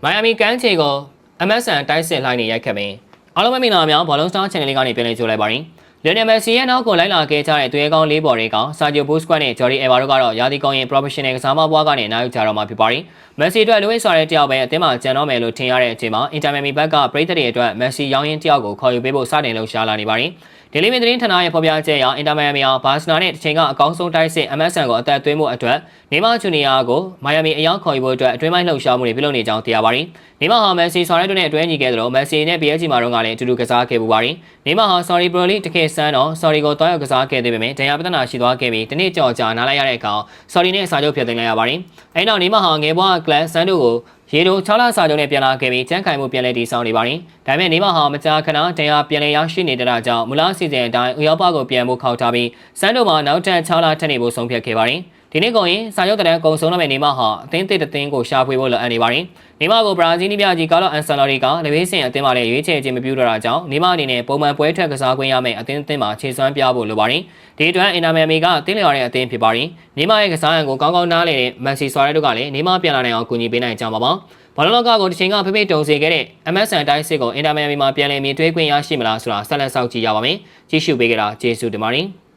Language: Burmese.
မိုင်ယာမီကမ်းခြေကို MSN တိုက်စစ်လှိုင်းနေရိုက်ခတ်ပြီးအားလုံးပဲမင်္ဂလာပါဘောလုံးစတာ channel လေးကနေပြန်လည်ကြိုလိုက်ပါရင်လီယိုနယ်မက်ဆီရဲ့နောက်ကိုလိုက်လာခဲ့ကြတဲ့သူရဲကောင်းလေးပေါ်တွေကဆာဂျီယိုဘိုစကွတ်နဲ့ဂျော်ဒီအေဗာတို့ကတော့ရာသီကောင်းရင် professional ကစားမဘွားကနေနိုင်ယူကြတော့မှာဖြစ်ပါတယ်။မက်ဆီအတွက်လူဝိဆိုတဲ့တယောက်ပဲအသင်းမှာကျန်တော့မယ်လို့ထင်ရတဲ့အချိန်မှာအင်တာမီမီဘက်ကပရိသတ်တွေအတွက်မက်ဆီရောင်းရင်းတယောက်ကိုခေါ်ယူပေးဖို့စတင်လှုပ်ရှားလာနေပါတယ်။ဒေလီမီသတင်းဌာနရဲ့ဖော်ပြချက်အရအင်တာမီယာမီယာဘာစနာနဲ့တစ်ချိန်ကအကောင်းဆုံးတိုက်စစ် MSN ကိုအသက်သွင်းမှုအတွက်နေမာဂျူနီယာကိုမိုင်ယာမီအရောက်ခေါ်ယူဖို့အတွက်အတွင်းပိုင်းလှုပ်ရှားမှုတွေပြုလုပ်နေကြောင်းသိရပါတယ်။နေမာဟာမက်ဆီဆွာရက်တို့နဲ့အတွဲညီခဲ့သလိုမက်ဆီနဲ့ PSG မှာတော့ကလည်းအတူတူကစားခဲ့ပူပါတယ်။နေမာဟာ sorry bro လေးတကယ်ဆန်းတော့ sorry ကိုတွားရောက်ကစားခဲ့သေးပေမဲ့ဒဏ်ရာပြဿနာရှိသွားခဲ့ပြီးတနေ့ကြော်ကြာနားလိုက်ရတဲ့အခါ sorry နဲ့စာချုပ်ဖြတ်သိမ်းလိုက်ရပါတယ်။အဲနောက်နေမာဟာငယ်ဘွားကလန်ဆန်တို့ကိုရေတို6လစာချုပ်နဲ့ပြန်လာခဲ့ပြီးကျန်းခိုင်မှုပြန်လည်တည်ဆောက်နေပါတယ်။ဒါပေမဲ့နေမာဟာမကြာခဏဒဏ်ရာပြန်လည်ရရှိနေတဲ့တာကြောင့်မူလစီစဉ်အတိုင်းဥရောပကိုပြန်ဖို့ခောက်ထားပြီးဆန်တို့မှာနောက်ထပ်6လထပ်နေဖို့ဆုံးဖြတ်ခဲ့ပါတယ်။ဒီနေ့ကုန်ရင်စာချုပ်တဲ့ကုံဆုံးတော့မယ့်နေမာဟာအသင်းသစ်တစ်သင်းကိုရှာဖွေဖို့လိုအပ်နေပါတယ်။နေမာကိုဘရာဇီးနီးပြကြီးကာလော့အန်ဆယ်လော်ရီကလက်ဝဲစင်အသင်းမှာလည်းရွေးချယ်ခြင်းမပြုတော့တာကြောင့်နေမာအနေနဲ့ပုံမှန်ပွဲထွက်ကစားခွင့်ရမယ့်အသင်းမှာခြေစွမ်းပြဖို့လိုပါတယ်။ဒီအတွက်အင်တာမီယာမီကတင်းလျော်တဲ့အသင်းဖြစ်ပါတယ်။နေမာရဲ့ကစားရန်ကိုကောင်းကောင်းနားလည်တဲ့မက်ဆီဆွာရက်တို့ကလည်းနေမာပြန်လာနိုင်အောင်ကူညီပေးနိုင်ကြမှာပါ။ဘာလို့လောကကိုတစ်ချိန်ကဖိဖိတုံစေခဲ့တဲ့ MSN တိုင်းစစ်ကိုအင်တာမီယာမီမှာပြန်လည်မြင်တွေ့ခွင့်ရရှိမလားဆိုတာဆက်လက်စောင့်ကြည့်ရပါမယ်။ကြည့်ရှုပေးကြတာကျေးဇူးတင်ပါတယ်။